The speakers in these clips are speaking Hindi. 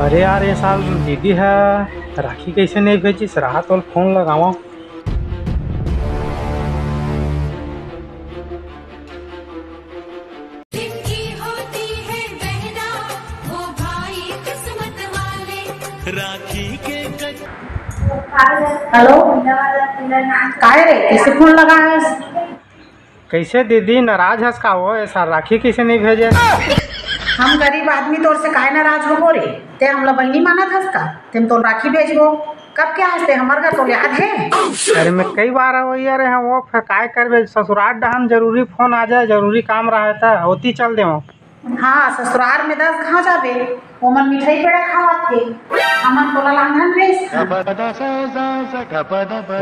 अरे यार ये साल दीदी है राखी कैसे नहीं भेजी राह तो फोन लगावा। राखी के हेलो काय रे किसे फोन लगा है? कैसे दीदी नाराज हंस का हो ऐसा राखी कैसे नहीं भेजे? हम गरीब आदमी तोर से काहे नाराज हो रे? ते हमला बहनी मानत हस का? तेम तो राखी भेजबो कब क्या हंसते हमार घर तो याद है? अरे मैं कई बार वही अरे हम वो फिर काय करबे ससुराल डहन जरूरी फोन आ जाए जरूरी काम रहा था होती चल दे। हाँ ससुराल में 10 कहाँ जाबे ओमन मिठाई पेड़ा खावत थे हमन तोला लांघन भेज।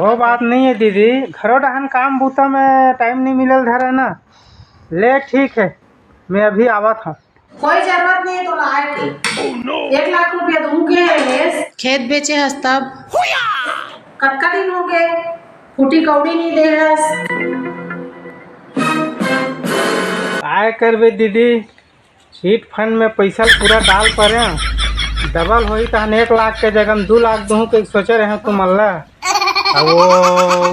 वो बात नहीं है दीदी घरों डहन काम बूता में टाइम नहीं मिलल धरे ना। ले ठीक है मैं अभी आवत हूँ। कोई जरूरत नहीं है तोला आए के। 1 लाख रुपया दूंगे खेत बेचे हस तब कतका दिन हो गए फूटी कौड़ी नहीं दे हस। काय करबे दीदी चीट फंड में पैसा पूरा डाल पड़े डबल होई तो 1 लाख के जगह 2 लाख दूँ के सोचे रहे तुम अल्लाह अब वो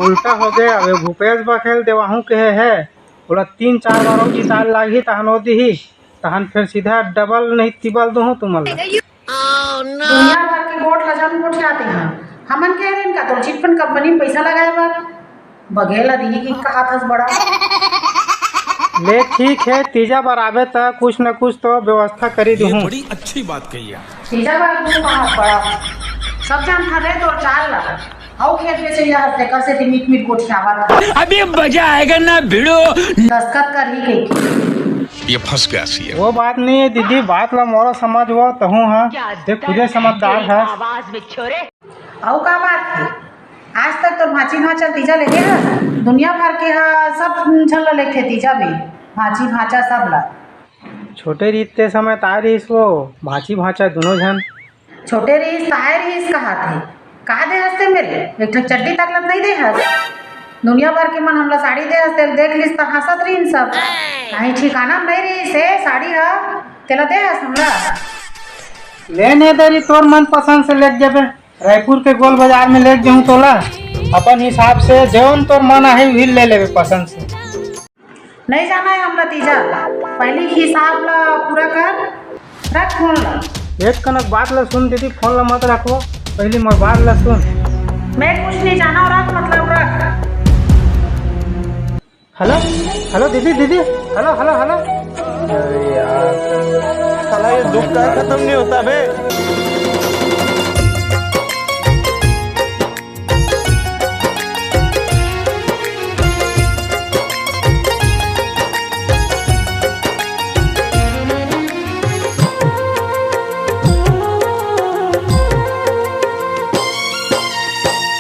उल्टा हो गया। अब भूपेश बखेल देवाहू के है बोला 3-4 बारों की ताल लागी तहन हो दी तहन फिर सीधा डबल नहीं तिबल दूँ तुम अल्लाह। दुनिया भर के गोट लजन गोट आते हैं हमन कह रहे इनका तो चिट फंड कंपनी में पैसा लगाए बार बघेला दी की कहा था बड़ा। ले ठीक है तीजा बार आवे तो कुछ न कुछ तो व्यवस्था करी दूँ। बड़ी अच्छी बात कही है। तीजा बार तू कहा बड़ा सब जान था रे तो चाल लगा आओ खेत में से यार ते कैसे ती मीट मीट गोट खावा था अभी मजा आएगा ना भिड़ो। दस्खत कर ही गई ये फंस गया सी है। वो बात नहीं है दीदी बात ला मोरा समझ वो तो हूँ हाँ देख खुदे समझदार है। आओ का बात है आज तक तो भाची भाचा तीजा ले गया दुनिया भर के सब छल लेके तीजा भी भाची भाचा सब ला छोटे रीते समय तार रहीस वो भाची भाचा दोनों जन छोटे रहीस ताए रहीस कहा थे कहा दे हंसते मेरे एक ठक चड्डी तकलत नहीं दे हंस दुनिया भर के मन हमला साड़ी दे हंसते देख लिस तो हंसत रही सब कहीं ठिकाना नहीं रही से साड़ी है तेला दे हंस हमला लेने दरी तोर मन पसंद से लेके जाबे रायपुर के गोल बाजार में लेके जाऊँ तोला अपन हिसाब से जौन तोर मन है भी ले लेबे पसंद से। नहीं जाना है हमला तीजा पहले हिसाब ला पूरा कर रख फोन ला। एक कनक बात ला सुन दीदी फोन ला मत रखो पहले मोर बात ला सुन। मैं कुछ नहीं जाना रख मतलब रख। हेलो हेलो दीदी दीदी हेलो हेलो हेलो। अरे यार साला ये दुख का खत्म नहीं होता बे।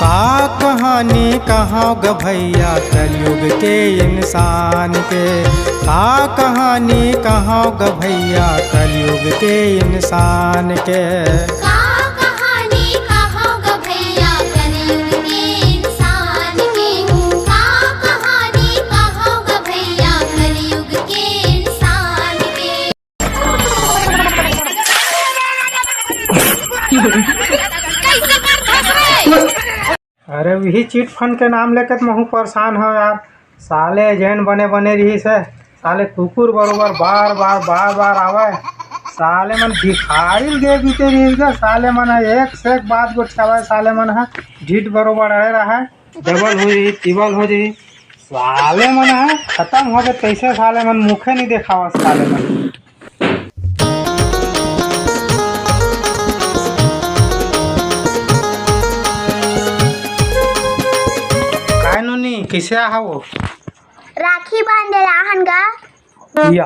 का कहानी कहाँ ग भैया कलयुग के इंसान के का कहानी कहाँ ग भैया कलयुग के इंसान के का कहानी कहाँ ग भैया कलयुग के इंसान के का कहानी कहाँ ग भैया कलयुग के इंसान के। कैसे कर अरे वही चिट फंड के नाम लेकर महू परेशान हो यार साले एजेंट बने बने रही से साले कुकुर बरोबर बार बार आवे साले मन भिखारी दे बीते रही साले मन एक से एक बात गोठावे साले मन है ढीठ बरोबर अड़े रहा है डबल हो जाई टिबल हो जाई साले मन है खत्म हो गए कैसे साले मन मुखे नहीं देखावा साले मन। कैसे हो राखी बांधे राहन गा या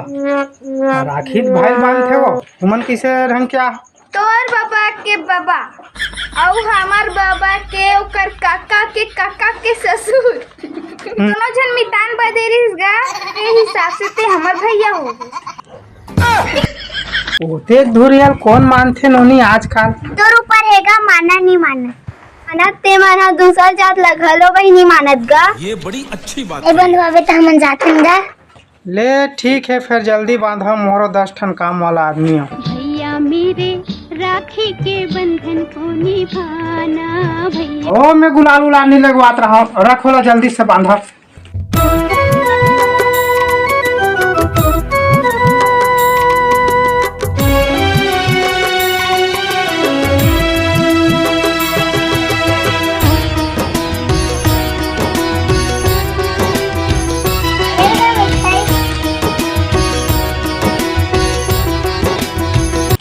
राखी भाई बांधते हो तुमन किसे रंग क्या तोर बाबा के बाबा और हमार बाबा के ओकर काका के ससुर दोनों जन मितान बदेरिस गा ए हिसाब से ते हमर भैया हो ओते धुरियल कौन मानथे नोनी आजकल तोर ऊपर हैगा माना नहीं माना मानत ते माना दूसर जात लगलो वही नहीं मानत गा। ये बड़ी अच्छी बात ए बंधुआ त हमन जातन गा। ले ठीक है फिर जल्दी बांधा मोरो 10 ठन काम वाला आदमी हो। भैया मेरे राखी के बंधन को निभाना भैया। ओ मैं गुलाल उलाल नहीं लगवात रहा हूँ, रखो ला जल्दी से बांधा।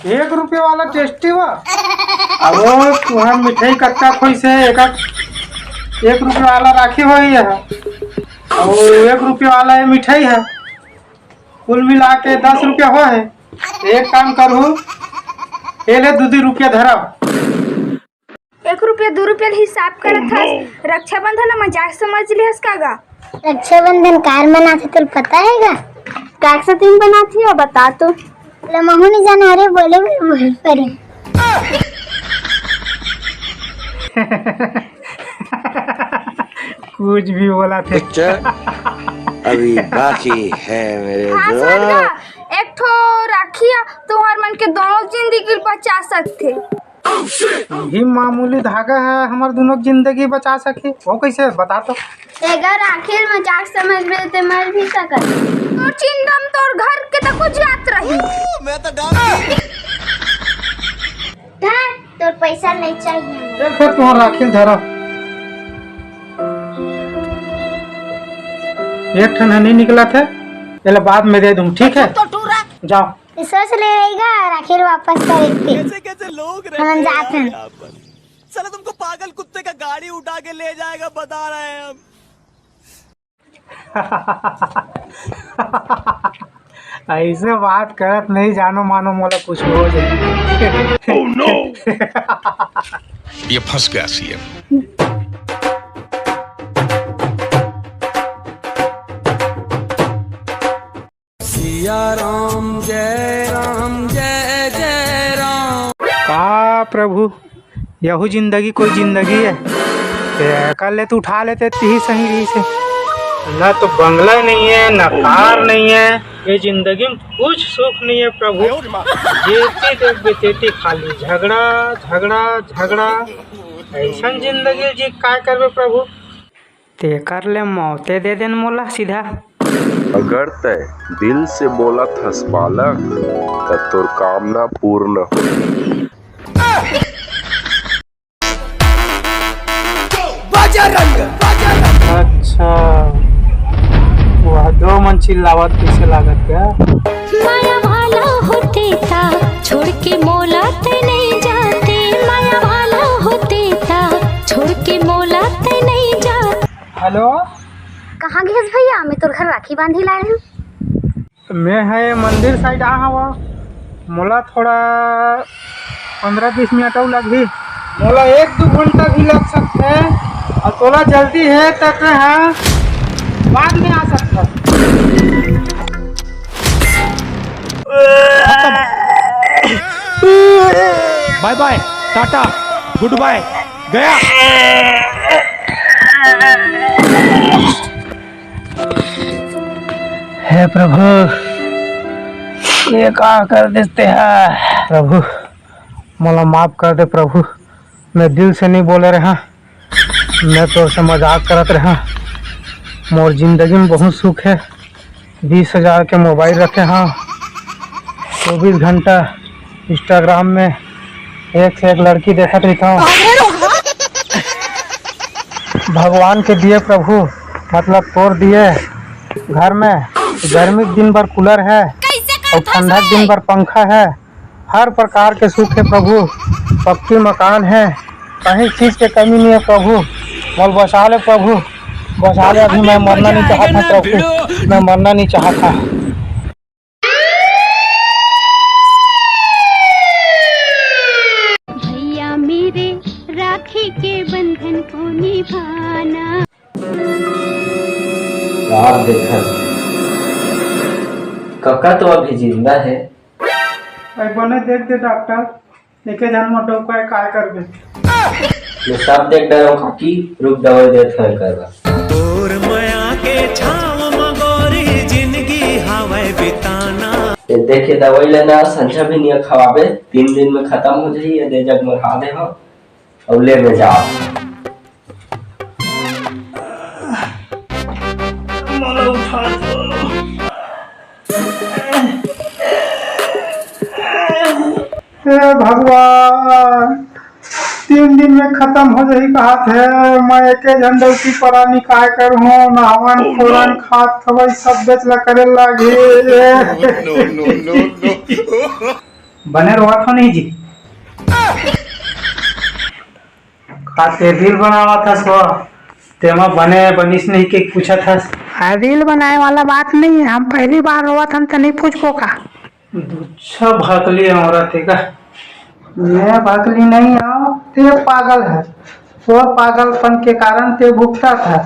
₹1 वाला टेस्टी हुआ। अब तुहर मिठाई कच्चा खोई से ₹1 वाला राखी हो है और ₹1 वाला ये मिठाई है, कुल मिला के ₹10 हो है। एक काम करू, ये ले ₹2 धरब। ₹1 ₹2 हिसाब करत हस। रक्षाबंधन मजाक समझ लिहस कागा। रक्षाबंधन कार मनाते तो पता है का? काक से तुम बनाती हो बता तो। महू नहीं जाना, अरे बोले बोल पर कुछ भी बोला थे। अभी बाकी है मेरे हाँ दोस्त। सरगा, एक ठो राखिया तुम्हार मन के दोनों जिंदगी बचा सकते। ही मामूली धागा है, हमार दोनों जिंदगी बचा सके, वो कैसे बता तो। अगर आखिर मजाक समझ में ते मर भी सकत। तो चिंदम तोर घर के तक कुछ याद रही। मैं तो डर तोर पैसा नहीं चाहिए। फिर तुम्हारा राखी धरा। एक ठन नहीं निकला था, पहले बाद में दे दूं, ठीक है? जाओ। सोच ले रहेगा राखी वापस करेंगे। कैसे कैसे लोग हम जाते हैं। चलो तुमको पागल कुत्ते का गाड़ी उठा के ले जाएगा, बता रहे हैं हम। ऐसे बात करत नहीं, जानो मानो मोला कुछ हो जाए। Oh no! ये फंस गया सीएम। सिया राम जय राम जय जय राम। का प्रभु, यहू जिंदगी कोई जिंदगी है? कर ले तो उठा लेते ही सही रही से। न तो बंगला नहीं है, न कार नहीं है, ये जिंदगी में कुछ सुख नहीं है प्रभु। जेती देख बेचेती खाली झगड़ा झगड़ा झगड़ा, ऐसा जिंदगी जी काय करबे प्रभु। ते कर ले मौते दे देन मोला सीधा। अगर तय दिल से बोला थस बालक, तब तोर कामना पूर्ण हो। अच्छा, वह 2 मन चिल्लावत कैसे लागत क्या? माया वाला होते था छोड़ के मोला ते नहीं जाते। माया वाला होते था छोड़ के मोला ते नहीं जाते। हेलो, कहाँ गए भैया? मैं तोर घर राखी बांधी लाए हूँ। मैं है मंदिर साइड आ हवा, मोला थोड़ा 15-20 मिनट और लगी। मोला 1-2 घंटा भी लग सकते हैं, और थोड़ा जल्दी है तक है बाद में आ सकता। बाय बाय, टाटा, गुड बाय, गया। हे प्रभु, ये क्या कर देते हैं प्रभु, मोला माफ कर दे प्रभु। मैं दिल से नहीं बोले रहा, मैं तो से मजाक करत रहा। मोर जिंदगी में बहुत सुख है। 20,000 के मोबाइल रखे हाँ, 24 घंटा इंस्टाग्राम में एक से एक लड़की देखत रहता हूँ। भगवान के दिए प्रभु, मतलब तोड़ दिए। घर में गर्मी के दिन भर कूलर है और ठंडा के दिन भर पंखा है। हर प्रकार के सुख है प्रभु, पक्की मकान है, कहीं चीज के कमी नहीं है प्रभु। बोल बचा ले प्रभु, बचा ले। अभी मैं मरना नहीं चाहता प्रभु, मैं मरना नहीं चाहता। भैया मेरे राखी के बंधन को निभाना। आप देखा कक्का तो अभी जिंदा है। एक बार देख दे डॉक्टर, एक जन मोटो का काय करबे। मैं सब देख डर हूं काकी, रुक दवाई देत है करवा। और माया के छाव मगोरी जिंदगी हवे बिताना। ये देखे दवाई लेना संझा भी नहीं खवाबे 3 दिन में खत्म हो जाइए दे जग में खा दे हो और ले में जा हे भगवान 3 दिन में खत्म हो जाही कहा थे मैं एके झंडौती परा निकाय कर हूँ नहावन फोरन खाद खबर सब बेचला करे लागे बने रोआ था नहीं जी खाते रील बनावा था सो तेमा बने बनिस नहीं के पूछा था रील बनाए वाला बात नहीं है हम पहली बार रोआ था तो नहीं पूछो का दूछा भागली औरत है का मैं भागली नहीं हूँ ते पागल है वो पागलपन के कारण ते भुगता था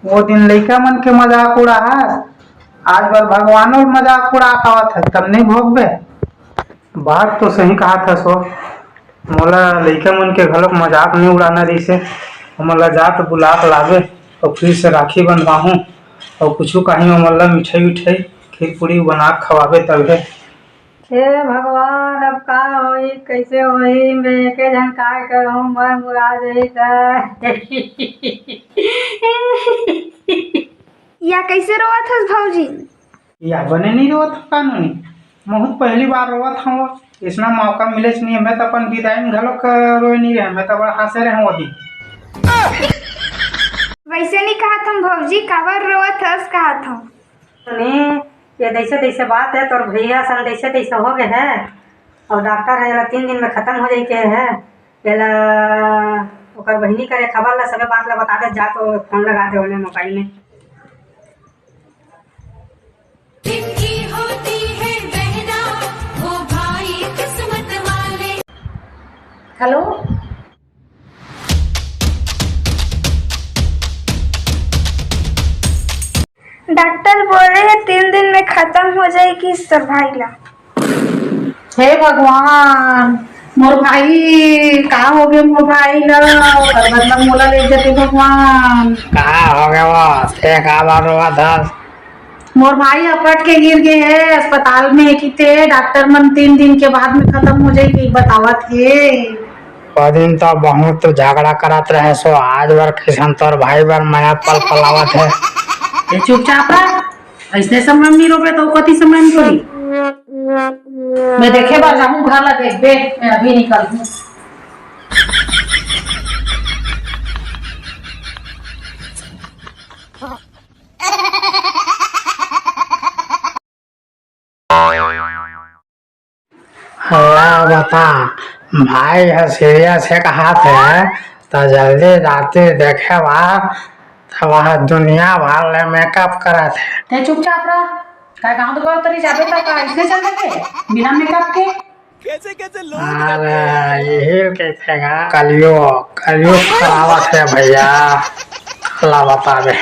वो दिन लड़का मन के मजाक उड़ा है आज बार भगवानों मजाक उड़ा खावा था तब नहीं भोगबे बात तो सही कहा था सो मोला लड़का मन के घलोक मजाक नहीं उड़ाना रही से मोला जात बुला के लावे और फिर से राखी बंधवाऊँ और कुछ कहीं मोला मिठाई उठाई खीर पूरी बना के खवाबे तब है हे भगवान अब का होई कैसे होई मैं के जन काय करूं मैं मुरा जाई या कैसे रोआ था भौजी? या बने नहीं रोआ था कानूनी बहुत पहली बार रोआ था वो इतना मौका मिले नहीं मैं तो अपन विदाई में घलो रोए नहीं रहे मैं तो बड़ा हंसे रहे वो दिन वैसे नहीं कहा था भौजी काबर रोआ था कहा था नहीं ये जैसे जैसे बात है तो भैया सन जैसे जैसे हो गए है और डॉक्टर है 3 दिन में खत्म हो जाए के है पहला ओकर बहिनी करे खबर ला सबे बात ला बता दे जा तो फोन लगा दे उन्हें मोबाइल में जिनकी होती है बहना वो भाई किस्मत वाले। हेलो डॉक्टर बोल रहे हैं 3 दिन में खत्म हो जाएगी सर्वाइला। हे भगवान मोर भाई का हो गए मोर भाई ला मतलब मोला ले जाते भगवान का हो गया वो ते का बार रोआ था मोर भाई अपट के गिर गए है अस्पताल में कि ते डॉक्टर मन 3 दिन के बाद में खत्म हो जाएगी बतावा थे वो दिन तो बहुत झगड़ा करत रहे सो आज बार किसान तोर भाई बार माया पल पलावत है ये चुपचाप रह ऐसे समय में नहीं रोबे तो कति समय में करी मैं देखे बार जाऊँ घर ला देख बे मैं अभी निकल हूँ हाँ बता भाई है सीरियस है कहा थे तो जल्दी जाते देखे तो वह दुनिया भर ले मेकअप करा थे ते चुपचाप रह का गांव तो तरी जाबे तक ऐसे चल देते बिना मेकअप के कैसे कैसे लोग अरे यही कैसेगा कलयुग खराबत है भैया अल्लाह बतावे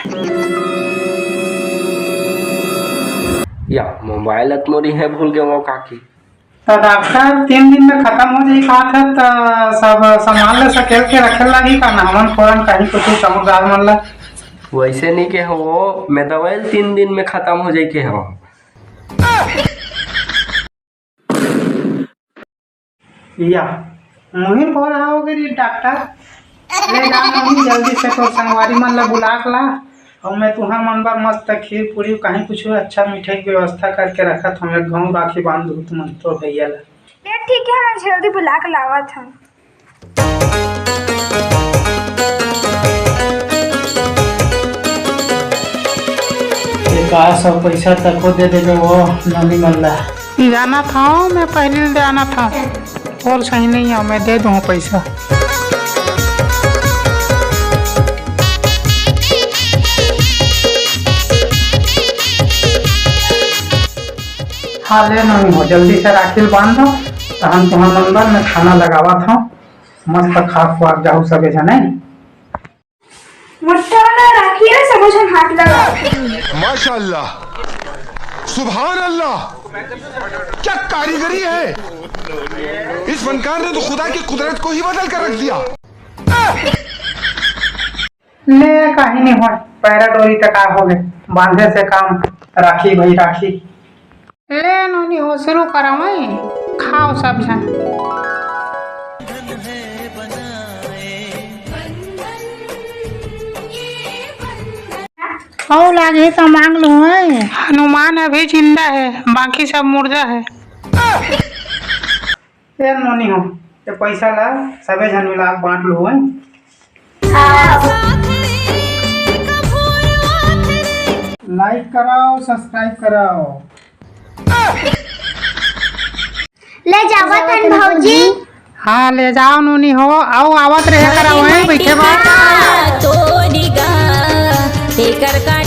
या मोबाइल मोरी है भूल गए वो काकी तो डॉक्टर 3 दिन में खत्म हो जाए कहा था तो सब सामान ले सकेल के रखे लगी का नामन फोरन कहीं कुछ चमकदार मन ला वैसे नहीं के हो मैं दवाई 3 दिन में खत्म हो जाए के हो या मुहिर हो रहा होगे रे डॉक्टर ले जा मम्मी जल्दी से तो संगवारी मन ला बुला के ला और मैं तुम्हार मन बार मस्त खीर पूरी कहीं कुछ अच्छा मिठाई की व्यवस्था करके रखा था मैं गाँव राखी बांध दूँ तुम तो भैया ला ठीक है मैं जल्दी बुला के लावा था सब पैसा तक को दे देगा वो नली मल्ला जाना था मैं पहले दे आना था और सही नहीं है मैं दे दूँ पैसा हाँ ले नहीं हो जल्दी से राखी बांध दो तो हम तुम्हारे नंबर में खाना लगावा था मस्त खा खुआ जाऊ सके जाने मुट्ठा वाला राखी है सब मुझे हाथ लगा माशाअल्लाह सुभान अल्लाह क्या कारीगरी है इस फनकार ने तो खुदा की कुदरत को ही बदल कर रख दिया ले कहीं नहीं हो पैरा डोरी तक हो गए बांधे से काम राखी भाई राखी ले नोनी हो शुरू करावई खाओ सब जन। और लागे तो मांग लो है। हनुमान अभी जिंदा है, बाकी सब मुर्दा है। ए नोनी हो ते पैसा ला सबे जन मिला के बांट लो है। लाइक कराओ, सब्सक्राइब कराओ। ले जावत हन भौजी। हाँ ले जाओ नोनी हो, आओ आवत रहे कराओ है बैठे बा। तो निगाह एकर का